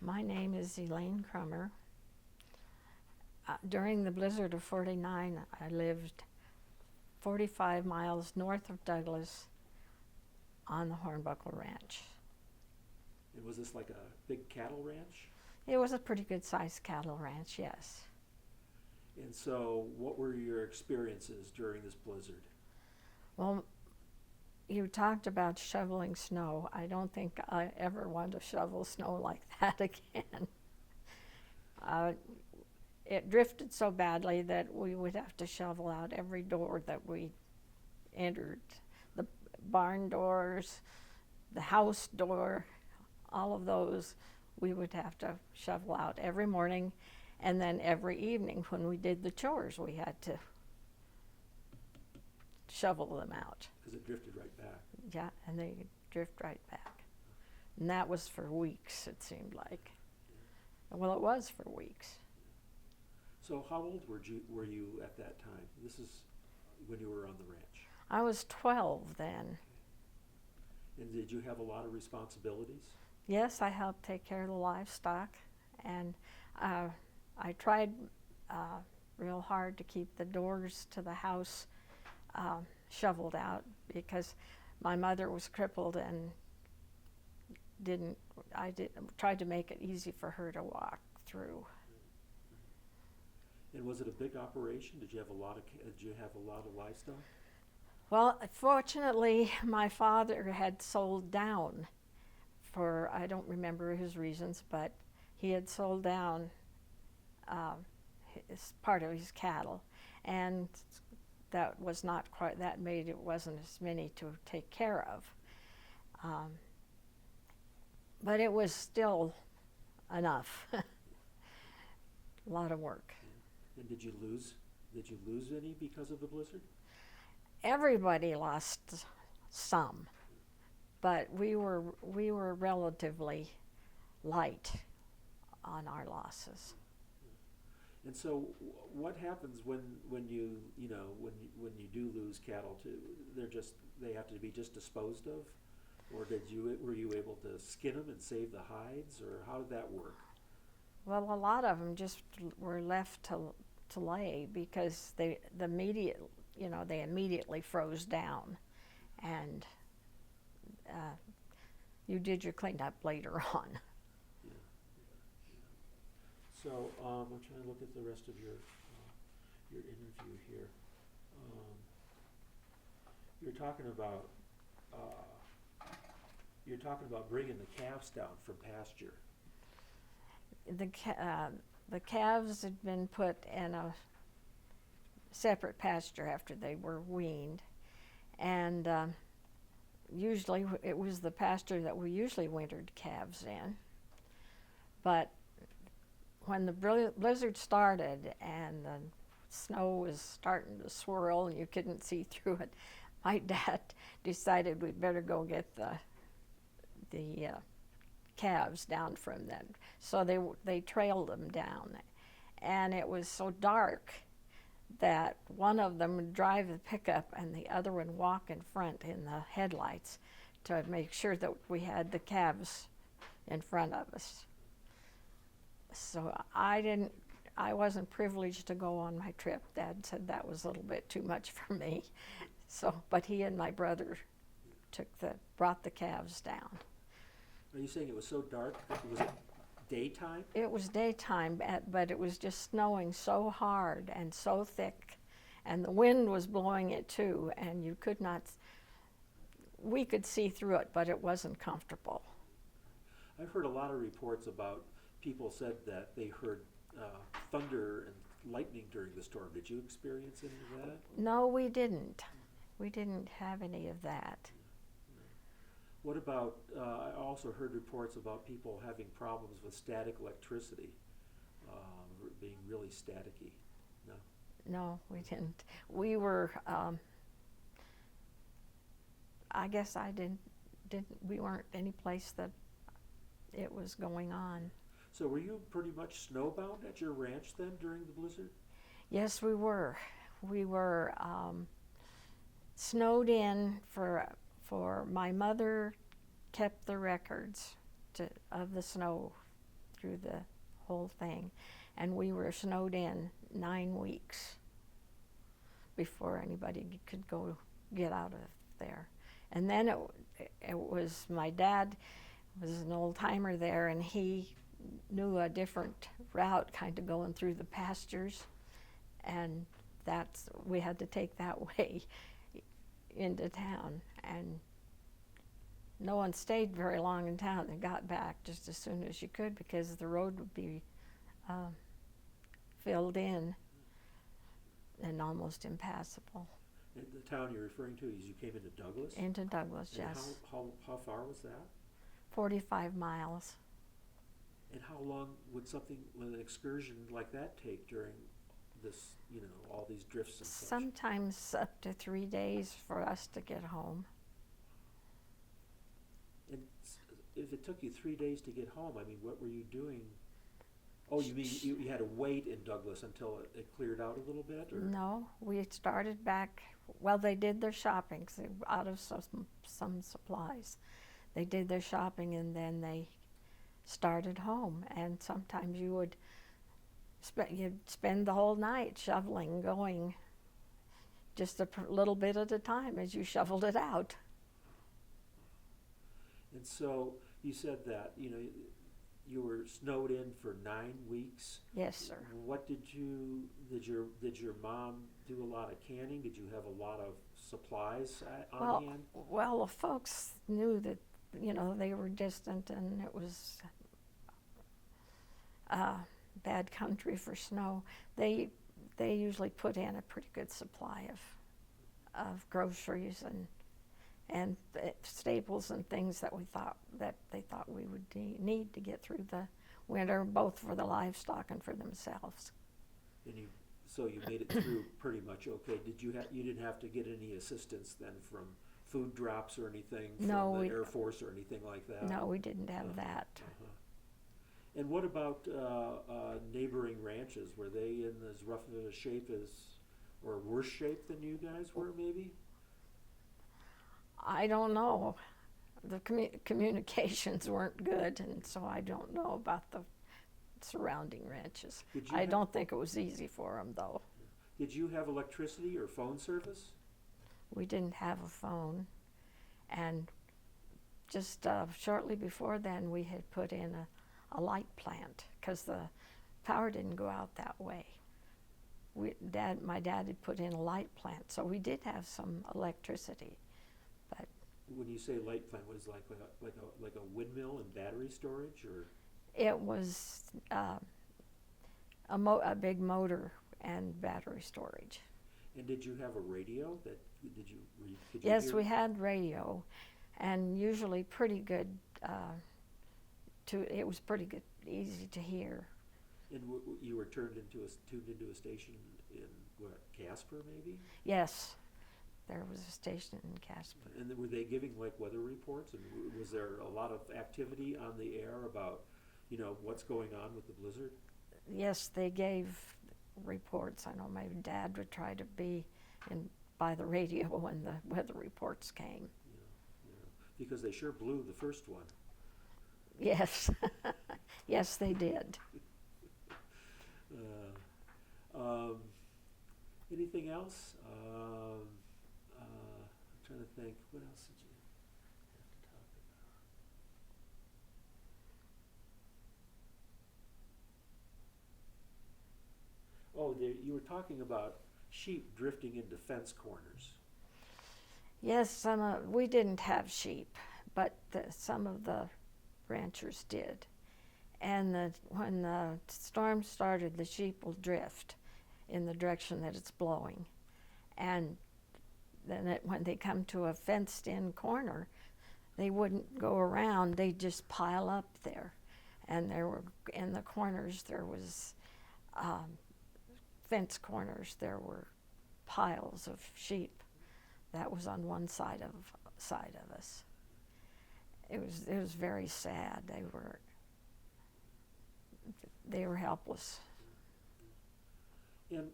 My name is Elaine Crummer. During the blizzard of '49, I lived 45 miles north of Douglas on the Hornbuckle Ranch. And was this like a big cattle ranch? It was a pretty good-sized cattle ranch, yes. And so what were your experiences during this blizzard? Well, you talked about shoveling snow. I don't think I ever want to shovel snow like that again. It drifted so badly that we would have to shovel out every door that we entered. The barn doors, the house door, all of those we would have to shovel out every morning, and then every evening when we did the chores we had to shovel them out. Because it drifted right back. Yeah, and they drift right back. And that was for weeks, it seemed like. Well, it was for weeks. So how old were you at that time? This is when you were on the ranch. I was 12 then. And did you have a lot of responsibilities? Yes, I helped take care of the livestock, and I tried real hard to keep the doors to the house shoveled out because my mother was crippled and tried to make it easy for her to walk through. And was it a big operation? Did you have a lot of livestock? Well, fortunately, my father had sold down for, I don't remember his reasons, but he had sold down part of his cattle, and that was not quite, that made it wasn't as many to take care of. But it was still enough. A lot of work. And did you lose any because of the blizzard? Everybody lost some, but we were relatively light on our losses. And so, what happens when you do lose cattle? They have to be just disposed of, or were you able to skin them and save the hides, or how did that work? Well, a lot of them just were left to lay because they immediately froze down, and you did your cleanup later on. Yeah. So I'm trying to look at the rest of your interview here. You're talking about bringing the calves down from pasture. The calves had been put in a separate pasture after they were weaned, and usually it was the pasture that we usually wintered calves in. But when the blizzard started and the snow was starting to swirl and you couldn't see through it, my dad decided we'd better go get the calves down from them. So they trailed them down, and it was so dark that one of them would drive the pickup and the other one walk in front in the headlights to make sure that we had the calves in front of us. So I wasn't privileged to go on my trip. Dad said that was a little bit too much for me. But he and my brother brought the calves down. Are you saying it was so dark? Was it daytime? It was daytime, but it was just snowing so hard and so thick, and the wind was blowing it too, and we could see through it, but it wasn't comfortable. I've heard a lot of reports about people said that they heard thunder and lightning during the storm. Did you experience any of that? No, we didn't. We didn't have any of that. What about, I also heard reports about people having problems with static electricity, being really staticky. No? No, we didn't. We were, I guess we weren't any place that it was going on. So were you pretty much snowbound at your ranch then during the blizzard? Yes, we were. We were snowed in for my mother kept the records of the snow through the whole thing. And we were snowed in 9 weeks before anybody could go get out of there. And then it was, my dad was an old timer there, and he knew a different route kind of going through the pastures, and we had to take that way into town. And no one stayed very long in town. They got back just as soon as you could because the road would be filled in and almost impassable. And the town you're referring to is you came into Douglas? Into Douglas, and yes. How far was that? 45 miles. And how long would an excursion like that take during this, all these drifts and such? Sometimes up to 3 days for us to get home. And if it took you 3 days to get home, what were you doing? Oh, you mean you had to wait in Douglas until it cleared out a little bit? Or? No, we started back, well, they did their shopping 'cause they were out of some supplies. They did their shopping and then they started home. And sometimes you'd spend the whole night shoveling, going just a little bit at a time as you shoveled it out. And so you said that, you were snowed in for 9 weeks. Yes, sir. What did your mom do a lot of canning? Did you have a lot of supplies on hand? Well, the folks knew that, they were distant and it was bad country for snow. They usually put in a pretty good supply of groceries and staples and things that they thought we would need to get through the winter, both for the livestock and for themselves. And so you made it through pretty much okay. You didn't have to get any assistance then from food drops or anything from the Air Force or anything like that? No, we didn't have that. And what about neighboring ranches? Were they in as rough of a shape or worse shape than you guys were, maybe? I don't know. The communications weren't good, and so I don't know about the surrounding ranches. I don't think it was easy for them, though. Did you have electricity or phone service? We didn't have a phone, and just shortly before then we had put in a light plant because the power didn't go out that way. My dad had put in a light plant, so we did have some electricity. But when you say light plant, was it like a windmill and battery storage, or? It was a big motor and battery storage. And did you have a radio? Yes, we had radio, and usually pretty good. It was pretty good, easy to hear. And you were tuned into a station in what, Casper, maybe? Yes, there was a station in Casper. And were they giving weather reports? And was there a lot of activity on the air about, what's going on with the blizzard? Yes, they gave reports. I know my dad would try to be by the radio when the weather reports came. Yeah. Because they sure blew the first one. Yes, yes, they did. Anything else? I'm trying to think. What else did you have to talk about? Oh, you were talking about sheep drifting into fence corners. Yes, we didn't have sheep, but some of the ranchers did. And when the storm started, the sheep will drift in the direction that it's blowing. And then when they come to a fenced-in corner, they wouldn't go around, they'd just pile up there. And in the corners, there was fence corners, there were piles of sheep. That was on one side of us. It was very sad. They were helpless. And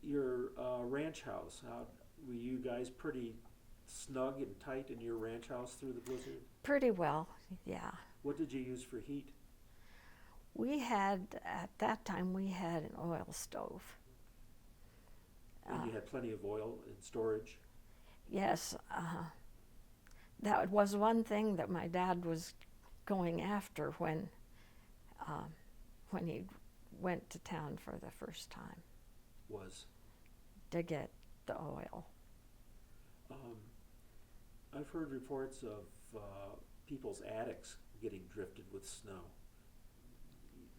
your ranch house, were you guys pretty snug and tight in your ranch house through the blizzard? Pretty well, yeah. What did you use for heat? We had, at that time, we had an oil stove. And you had plenty of oil in storage? Yes, that was one thing that my dad was going after when he went to town for the first time, Was? to get the oil. I've heard reports of people's attics getting drifted with snow.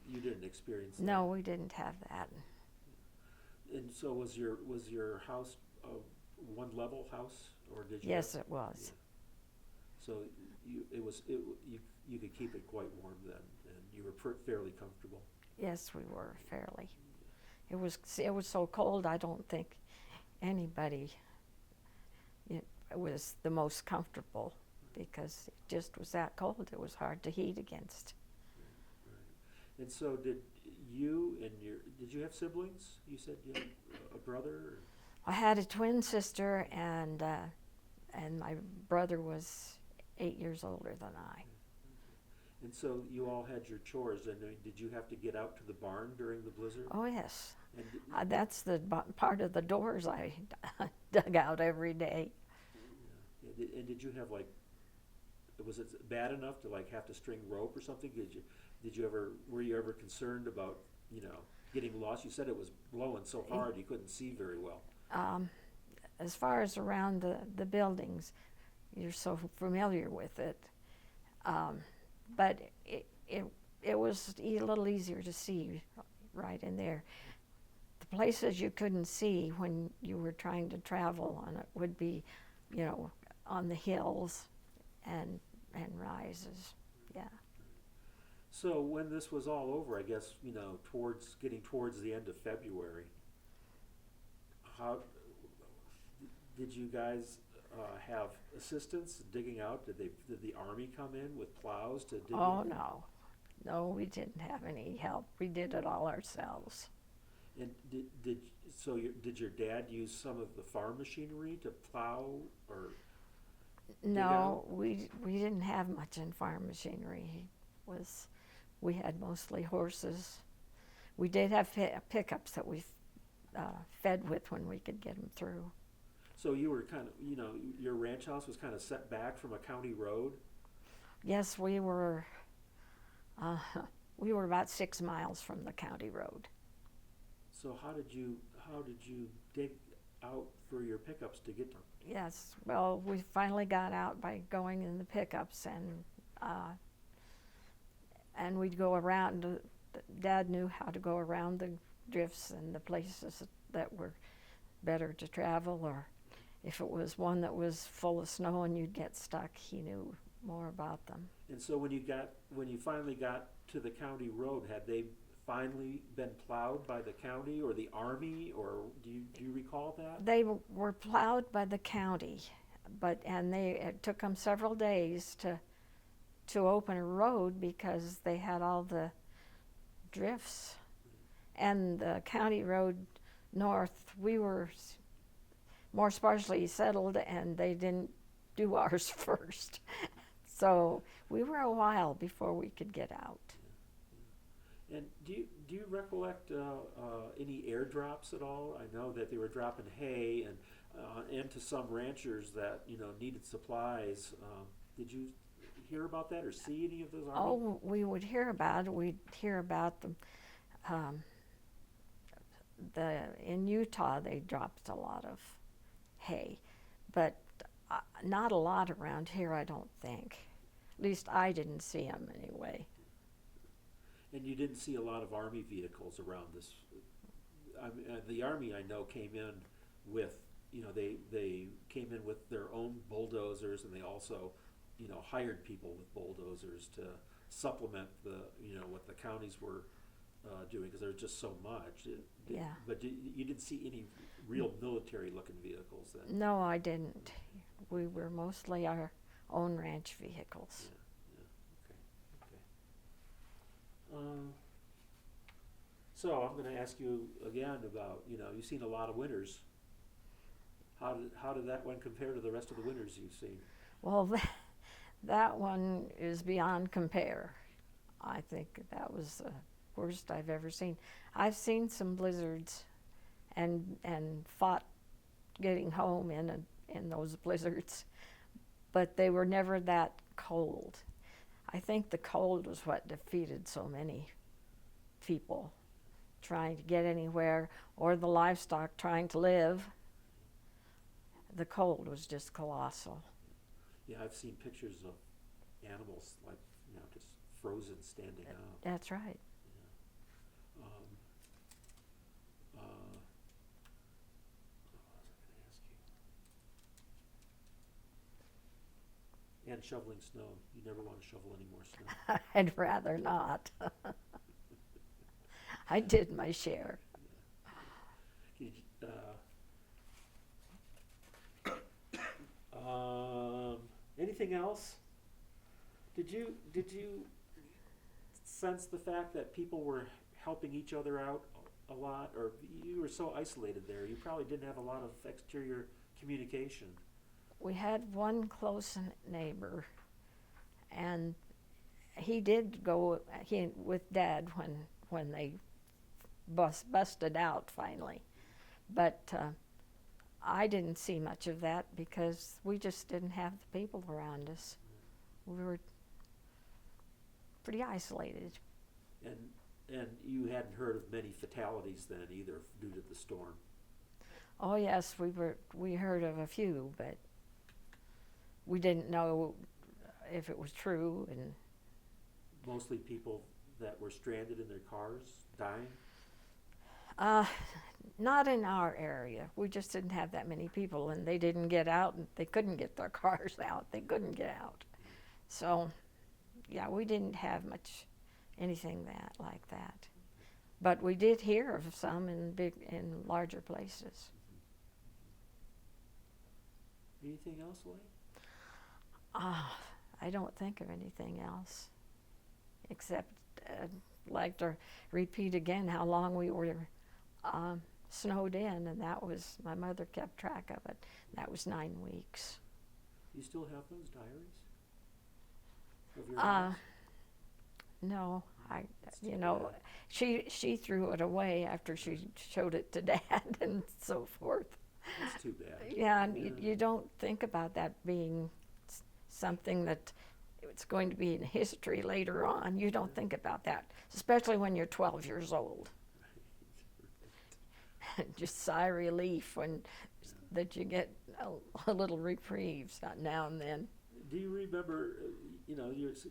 You didn't experience that? No, we didn't have that. And so was your house a one-level house, or did you? Yes, it was. Yeah. So you could keep it quite warm then, and you were fairly comfortable. Yes, we were fairly. It was so cold. I don't think anybody. It was the most comfortable because it just was that cold. It was hard to heat against. Right. And so did you have siblings? You said you had a brother? Or? I had a twin sister, and my brother was 8 years older than I. And so you all had your chores, and did you have to get out to the barn during the blizzard? Oh yes, And that's the part of the doors I dug out every day. yeah. And did you have was it bad enough to have to string rope or something? Were you ever concerned about getting lost? You said it was blowing so hard you couldn't see very well. As far as around the buildings, you're so familiar with it. But it was a little easier to see right in there. The places you couldn't see when you were trying to travel on it would be, on the hills and rises. Yeah. So when this was all over, I guess, getting towards the end of February, how did you guys have assistance digging out? Did the Army come in with plows to dig Oh, in? no, we didn't have any help. We did it all ourselves. And did your dad use some of the farm machinery to plow or? No, we didn't have much in farm machinery. We had mostly horses. We did have pickups that we fed with when we could get them through. So you were kind of, your ranch house was kind of set back from a county road? Yes, we were about 6 miles from the county road. So how did you dig out for your pickups to get to? Yes, well, we finally got out by going in the pickups, and we'd go around. Dad knew how to go around the drifts and the places that were better to travel, or if it was one that was full of snow and you'd get stuck, he knew more about them. And so when you finally got to the county road, had they finally been plowed by the county or the Army, or do you recall that? They were plowed by the county, it took them several days to open a road because they had all the drifts. And the county road north, we were more sparsely settled, and they didn't do ours first. So we were a while before we could get out. And do you recollect any airdrops at all? I know that they were dropping hay and to some ranchers that needed supplies. Did you hear about that or see any of those? Oh, we would hear about it. We'd hear about them. In Utah, they dropped a lot of hay, but not a lot around here, I don't think. At least I didn't see them anyway. And you didn't see a lot of Army vehicles around this. The Army, I know, came in with, they came in with their own bulldozers, and they also, hired people with bulldozers to supplement what the counties were doing, because there was just so much. Yeah. But you didn't see any real military-looking vehicles then? No, I didn't. We were mostly our own ranch vehicles. Yeah. Okay. So I'm going to ask you again about, you've seen a lot of winters. How did that one compare to the rest of the winters you've seen? Well, that one is beyond compare. I think that was the worst I've ever seen. I've seen some blizzards and fought getting home in those blizzards, but they were never that cold. I think the cold was what defeated so many people trying to get anywhere, or the livestock trying to live. The cold was just colossal. Yeah, I've seen pictures of animals like, just frozen standing out. That's right. Yeah. What was I going to ask you? And shoveling snow. You never want to shovel any more snow. I'd rather not. I did my share. Can you, anything else? Did you sense the fact that people were helping each other out a lot, or you were so isolated there? You probably didn't have a lot of exterior communication. We had one close neighbor, and he did go with Dad when they busted out finally. But I didn't see much of that because we just didn't have the people around us. We were pretty isolated. And you hadn't heard of many fatalities then either due to the storm. Oh yes, we heard of a few, but we didn't know if it was true. And Mostly people that were stranded in their cars, dying? not in our area. We just didn't have that many people, and they didn't get out, and they couldn't get their cars out. They couldn't get out. So, yeah, we didn't have much anything like that. But we did hear of some in larger places. Anything else, Elaine? I don't think of anything else, except like to repeat again how long we were snowed in, and that was, my mother kept track of it. That was 9 weeks. You still have those diaries of your lives? No, too bad. she threw it away after she showed it to Dad and so forth. That's too bad. Yeah, and you don't think about that being something that it's going to be in history later on. You don't think about that, especially when you're 12 years old. Just sigh relief that you get a little reprieve now and then. Do you remember,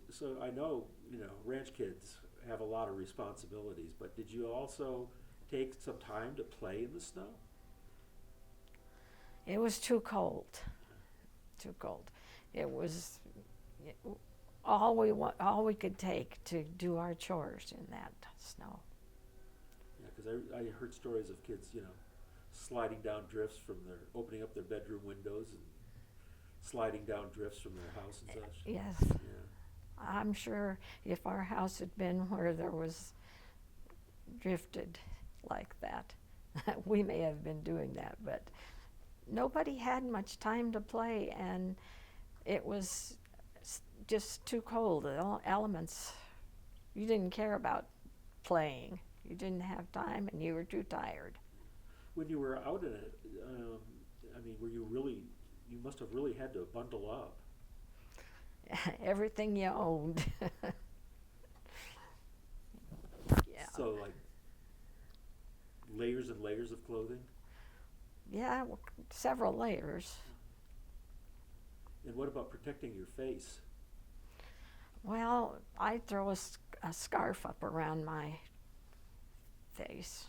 so I know, ranch kids have a lot of responsibilities, but did you also take some time to play in the snow? It was too cold. Too cold. It was all we could take to do our chores in that snow. Yeah, because I heard stories of kids, sliding down drifts opening up their bedroom windows and sliding down drifts from their house and such. Yes. Yeah. I'm sure if our house had been where there was drifted like that, we may have been doing that, but nobody had much time to play, and it was just too cold. The elements, you didn't care about playing. You didn't have time, and you were too tired. When you were out in it, you must have really had to bundle up. Everything you owned. Yeah. So, like, layers and layers of clothing? Yeah, several layers. And what about protecting your face? Well, I throw a scarf up around my face.